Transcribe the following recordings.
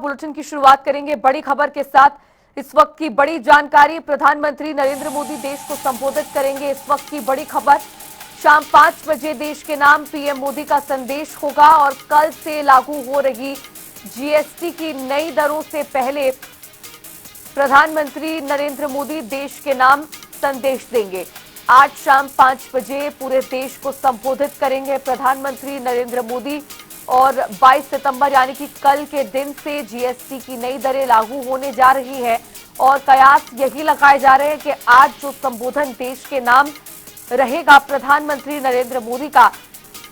Bulletin की शुरुआत करेंगे बड़ी खबर के साथ। इस वक्त की बड़ी जानकारी, प्रधानमंत्री नरेंद्र मोदी देश को संबोधित करेंगे। इस वक्त की बड़ी खबर, शाम 5 बजे देश के नाम पीएम मोदी का संदेश होगा और कल से लागू हो रही जीएसटी की नई दरों से पहले प्रधानमंत्री नरेंद्र मोदी देश के नाम संदेश देंगे। आज शाम 5 बजे पूरे देश को संबोधित करेंगे प्रधानमंत्री नरेंद्र मोदी और 22 सितंबर यानी कि कल के दिन से जीएसटी की नई दरें लागू होने जा रही है और कयास यही लगाए जा रहे हैं कि आज जो संबोधन देश के नाम रहेगा प्रधानमंत्री नरेंद्र मोदी का,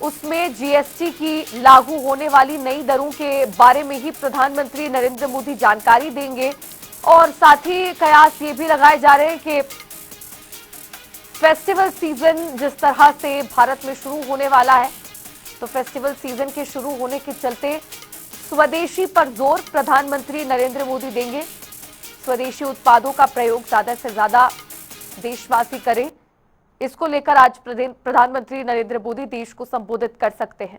उसमें जीएसटी की लागू होने वाली नई दरों के बारे में ही प्रधानमंत्री नरेंद्र मोदी जानकारी देंगे। और साथ ही कयास ये भी लगाए जा रहे हैं कि फेस्टिवल सीजन जिस तरह से भारत में शुरू होने वाला है, तो फेस्टिवल सीजन के शुरू होने के चलते स्वदेशी पर जोर प्रधानमंत्री नरेंद्र मोदी देंगे। स्वदेशी उत्पादों का प्रयोग ज्यादा से ज्यादा देशवासी करें, इसको लेकर आज प्रधानमंत्री नरेंद्र मोदी देश को संबोधित कर सकते हैं।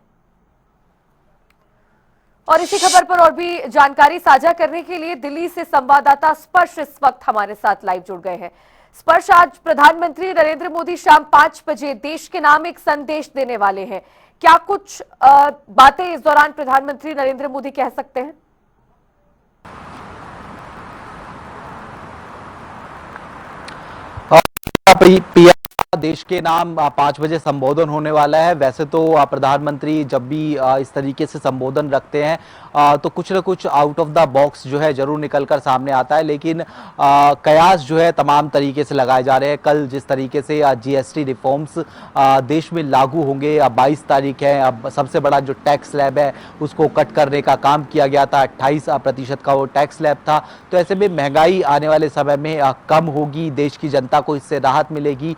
और इसी खबर पर और भी जानकारी साझा करने के लिए दिल्ली से संवाददाता स्पर्श इस वक्त हमारे साथ लाइव जुड़ गए हैं। स्पर्श, आज प्रधानमंत्री नरेंद्र मोदी शाम 5 बजे देश के नाम एक संदेश देने वाले हैं। क्या कुछ बातें इस दौरान प्रधानमंत्री नरेंद्र मोदी कह सकते हैं? देश के नाम 5 बजे संबोधन होने वाला है। वैसे तो प्रधानमंत्री जब भी इस तरीके से संबोधन रखते हैं तो कुछ न कुछ आउट ऑफ द बॉक्स जो है जरूर निकलकर सामने आता है, लेकिन कयास जो है तमाम तरीके से लगाए जा रहे हैं। कल जिस तरीके से जीएसटी रिफॉर्म्स देश में लागू होंगे, 22 तारीख है, अब सबसे बड़ा जो टैक्स स्लैब है उसको कट करने का काम किया गया था। 28% का वो टैक्स स्लैब था। तो ऐसे में महंगाई आने वाले समय में कम होगी, देश की जनता को इससे राहत मिलेगी।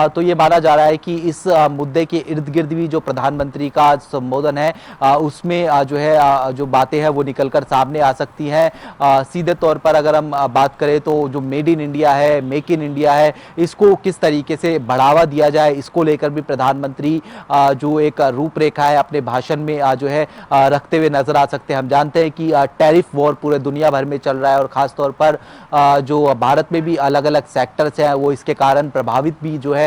तो ये माना जा रहा है कि इस मुद्दे के इर्द गिर्द भी जो प्रधानमंत्री का संबोधन है उसमें जो है जो बातें हैं वो निकलकर सामने आ सकती हैं। सीधे तौर पर अगर हम बात करें तो जो मेड इन इंडिया है, मेक इन इंडिया है, इसको किस तरीके से बढ़ावा दिया जाए, इसको लेकर भी प्रधानमंत्री जो एक रूपरेखा है अपने भाषण में जो है रखते हुए नजर आ सकते हैं। हम जानते हैं कि टैरिफ वॉर पूरे दुनिया भर में चल रहा है और खासतौर पर जो भारत में भी अलग अलग सेक्टर्स हैं वो इसके कारण प्रभावित भी जो है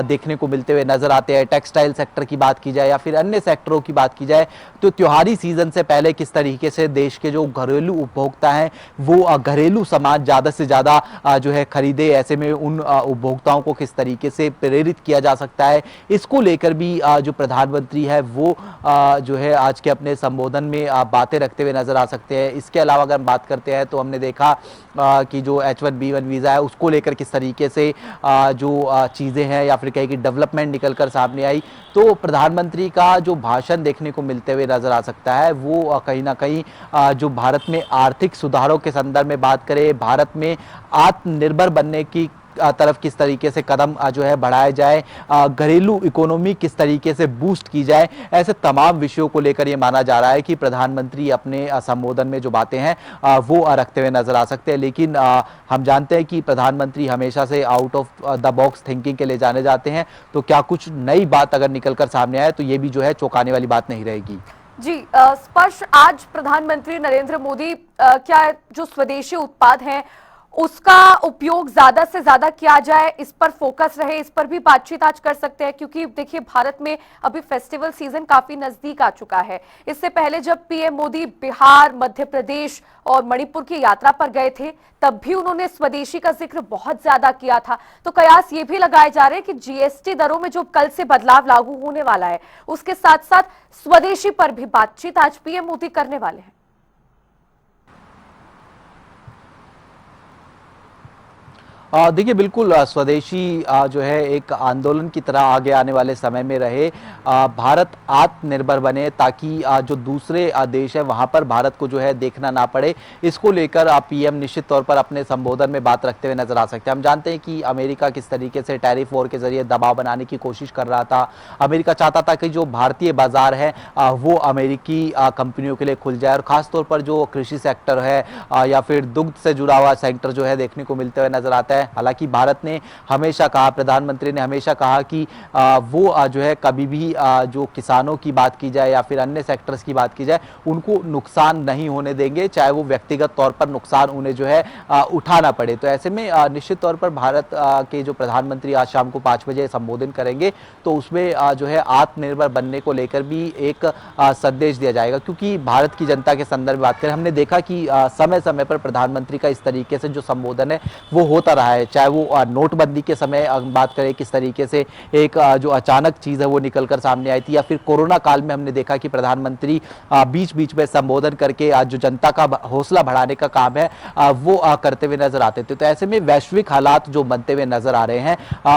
देखने को मिलते हुए नजर आते हैं। टेक्सटाइल सेक्टर की बात की जाए या फिर अन्य सेक्टरों की बात की जाए तो त्योहारी सीजन से पहले किस तरीके से देश के जो घरेलू उपभोक्ता हैं वो घरेलू सामान ज्यादा से ज्यादा जो है खरीदे, ऐसे में उन उपभोक्ताओं को किस तरीके से प्रेरित किया जा सकता है, इसको लेकर भी जो प्रधानमंत्री है वो जो है आज के अपने संबोधन में बातें रखते हुए नजर आ सकते हैं। इसके अलावा अगर हम बात करते हैं तो हमने देखा कि जो H1B1 वीजा है उसको लेकर किस तरीके से जो चीजें हैं या फिर कहीं की डेवलपमेंट निकलकर सामने आई। तो प्रधानमंत्री का जो भाषण देखने को मिलते हुए नजर आ सकता है वो कहीं ना कहीं जो भारत में आर्थिक सुधारों के संदर्भ में बात करें, भारत में आत्मनिर्भर बनने की तरफ किस तरीके से कदम जो है बढ़ाए जाए, घरेलू इकोनॉमी किस तरीके से बूस्ट की जाए, ऐसे तमाम विषयों को लेकर ये माना जा रहा है कि प्रधानमंत्री अपने संबोधन में जो बातें हैं वो रखते हुए नजर आ सकते हैं। लेकिन हम जानते हैं कि प्रधानमंत्री हमेशा से out of the box thinking के लिए जाने जाते हैं, तो क्या कुछ नई बात अगर निकलकर सामने आए तो ये भी जो है चौंकाने वाली बात नहीं रहेगी। जी स्पर्श, आज प्रधानमंत्री नरेंद्र मोदी क्या जो स्वदेशी उत्पाद हैं उसका उपयोग ज्यादा से ज्यादा किया जाए, इस पर फोकस रहे, इस पर भी बातचीत आज कर सकते हैं? क्योंकि देखिए भारत में अभी फेस्टिवल सीजन काफी नजदीक आ चुका है। इससे पहले जब पीएम मोदी बिहार, मध्य प्रदेश और मणिपुर की यात्रा पर गए थे तब भी उन्होंने स्वदेशी का जिक्र बहुत ज्यादा किया था। तो कयास ये भी लगाए जा रहे हैं कि जीएसटी दरों में जो कल से बदलाव लागू होने वाला है उसके साथ साथ स्वदेशी पर भी बातचीत आज पीएम मोदी करने वाले हैं। देखिए बिल्कुल स्वदेशी जो है एक आंदोलन की तरह आगे आने वाले समय में रहे, भारत आत्मनिर्भर बने ताकि जो दूसरे देश है वहां पर भारत को जो है देखना ना पड़े। इसको लेकर पीएम निश्चित तौर पर अपने संबोधन में बात रखते हुए नजर आ सकते हैं। हम जानते हैं कि अमेरिका किस तरीके से टैरिफ वॉर के जरिए दबाव बनाने की कोशिश कर रहा था। अमेरिका चाहता था कि जो भारतीय बाजार है वो अमेरिकी कंपनियों के लिए खुल जाए और खासतौर पर जो कृषि सेक्टर है या फिर दुग्ध से जुड़ा हुआ सेक्टर जो है देखने को मिलते हुए नजर आता है। जाए। हालांकि भारत ने हमेशा कहा, प्रधानमंत्री ने हमेशा कहा कि वो जो है कभी भी जो किसानों की बात की जाए या फिर अन्य सेक्टर्स की बात की जाए, उनको नुकसान नहीं होने देंगे, चाहे वो व्यक्तिगत तौर पर नुकसान उन्हें जो है उठाना पड़े। तो ऐसे में निश्चित तौर पर भारत के जो प्रधानमंत्री आज शाम को 5 बजे संबोधन करेंगे, तो उसमें जो है आत्मनिर्भर बनने को लेकर भी एक संदेश दिया जाएगा। क्योंकि भारत की जनता के संदर्भ में बात करें, हमने देखा कि समय समय पर प्रधानमंत्री का इस तरीके से जो संबोधन है वो होता रहा है। चाहे वो नोटबंदी के समय बात करें, किस तरीके से एक जो अचानक चीज है वो निकलकर सामने आई थी, या फिर कोरोना काल में हमने देखा कि प्रधानमंत्री बीच बीच में संबोधन करके जो जनता का हौसला बढ़ाने का काम है वो करते हुए नजर आते थे। तो ऐसे में वैश्विक हालात जो बनते हुए नजर आ रहे हैं,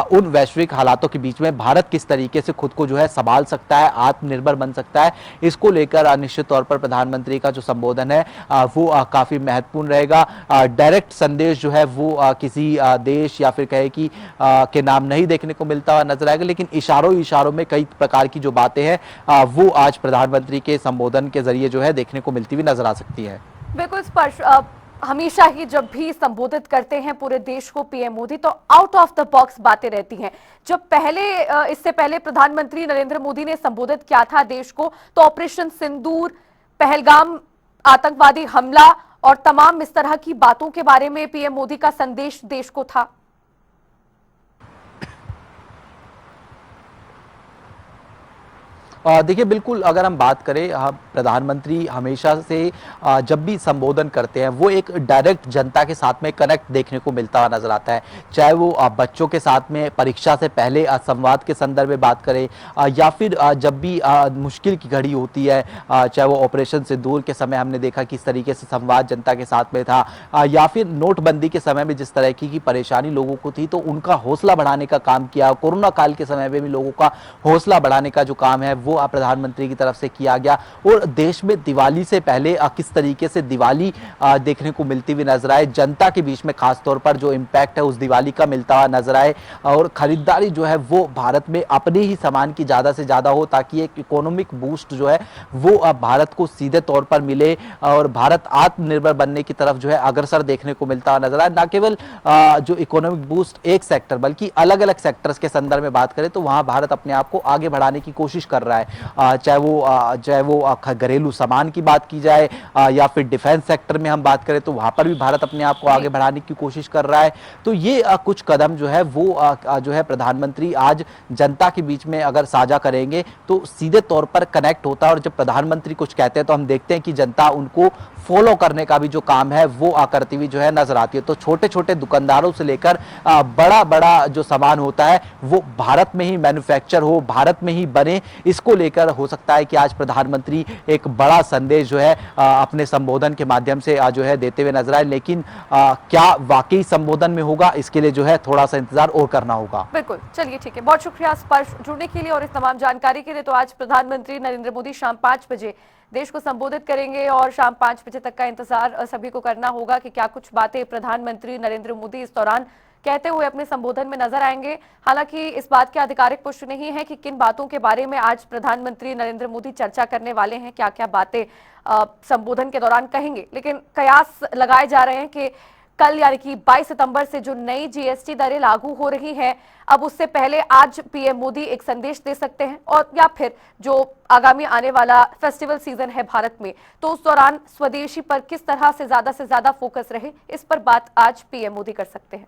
उन वैश्विक हालातों के बीच में भारत किस तरीके से खुद को जो है संभाल सकता है, आत्मनिर्भर बन सकता है, इसको लेकर निश्चित तौर पर प्रधानमंत्री का जो संबोधन है वो काफी महत्वपूर्ण रहेगा। डायरेक्ट संदेश जो है वो किसी देश या फिर कहे कि के नाम नहीं देखने को मिलता हुआ नजर आएगा, लेकिन इशारों इशारों में कई प्रकार की जो बातें हैं वो आज प्रधानमंत्री के संबोधन के जरिए जो है देखने को मिलती हुई नजर आ सकती है। बिल्कुल स्पर्श, हमेशा ही जब भी संबोधित करते हैं पूरे देश को पीएम मोदी, तो आउट ऑफ द बॉक्स बातें रहती हैं। जब इससे पहले प्रधानमंत्री नरेंद्र मोदी ने संबोधित किया था देश को, तो ऑपरेशन सिंदूर, पहलगाम आतंकवादी हमला और तमाम इस तरह की बातों के बारे में पीएम मोदी का संदेश देश को था। देखिए, बिल्कुल अगर हम बात करें, प्रधानमंत्री हमेशा से जब भी संबोधन करते हैं वो एक डायरेक्ट जनता के साथ में कनेक्ट देखने को मिलता हुआ नजर आता है। चाहे वो बच्चों के साथ में परीक्षा से पहले संवाद के संदर्भ में बात करें, या फिर जब भी मुश्किल की घड़ी होती है, चाहे वो ऑपरेशन सिंदूर के समय हमने देखा किस तरीके से संवाद जनता के साथ में था, या फिर नोटबंदी के समय में जिस तरह की परेशानी लोगों को थी तो उनका हौसला बढ़ाने का काम किया। कोरोना काल के समय में भी लोगों का हौसला बढ़ाने का जो काम है वो प्रधानमंत्री की तरफ से किया गया। और देश में दिवाली से पहले किस तरीके से दिवाली देखने को मिलती हुई नजर आए, जनता के बीच में खास तौर पर जो इम्पैक्ट है उस दिवाली का मिलता हुआ नजर आए, और खरीदारी जो है वो भारत में अपने ही सामान की ज्यादा से ज्यादा हो, ताकि एक इकोनॉमिक बूस्ट जो है वो भारत को सीधे तौर पर मिले और भारत आत्मनिर्भर बनने की तरफ जो है अग्रसर देखने को मिलता हुआ नजर आए। न केवल जो इकोनॉमिक बूस्ट एक सेक्टर, बल्कि अलग अलग सेक्टर्स के संदर्भ में बात करें तो वहां भारत अपने आप को आगे बढ़ाने की कोशिश कर रहा है। चाहे वो घरेलू सामान की बात की जाए, या फिर डिफेंस सेक्टर में हम बात करें तो वहां पर भी भारत अपने आप को आगे बढ़ाने की कोशिश कर रहा है। तो ये कुछ कदम जो है वो जो है प्रधानमंत्री आज जनता के बीच में अगर साझा करेंगे तो सीधे तौर पर कनेक्ट होता है, और जब प्रधानमंत्री कुछ कहते हैं तो हम देखते हैं कि जनता उनको फॉलो करने का भी जो काम है वो करती हुई जो है नजर आती है। तो छोटे छोटे दुकानदारों से लेकर बड़ा बड़ा जो सामान होता है वो भारत में ही मैन्युफैक्चर हो, भारत में ही बने, इसको लेकर हो सकता है कि आज प्रधानमंत्री एक बड़ा संदेश जो है अपने संबोधन के माध्यम से जो है देते हुए नजर आए। लेकिन क्या वाकई संबोधन में होगा, इसके लिए जो है थोड़ा सा इंतजार और करना होगा। बिल्कुल, चलिए ठीक है, बहुत शुक्रिया स्पर्श जुड़ने के लिए और इस तमाम जानकारी के लिए। तो आज प्रधानमंत्री नरेंद्र मोदी शाम 5 बजे देश को संबोधित करेंगे और शाम 5 बजे तक का इंतजार सभी को करना होगा कि क्या कुछ बातें प्रधानमंत्री नरेंद्र मोदी इस दौरान कहते हुए अपने संबोधन में नजर आएंगे। हालांकि इस बात की आधिकारिक पुष्टि नहीं है कि किन बातों के बारे में आज प्रधानमंत्री नरेंद्र मोदी चर्चा करने वाले हैं, क्या क्या बातें संबोधन के दौरान कहेंगे, लेकिन कयास लगाए जा रहे हैं कि कल यानी कि 22 सितंबर से जो नई जीएसटी दरें लागू हो रही हैं, अब उससे पहले आज पीएम मोदी एक संदेश दे सकते हैं, और या फिर जो आगामी आने वाला फेस्टिवल सीजन है भारत में, तो उस दौरान स्वदेशी पर किस तरह से ज्यादा फोकस रहे, इस पर बात आज पीएम मोदी कर सकते हैं।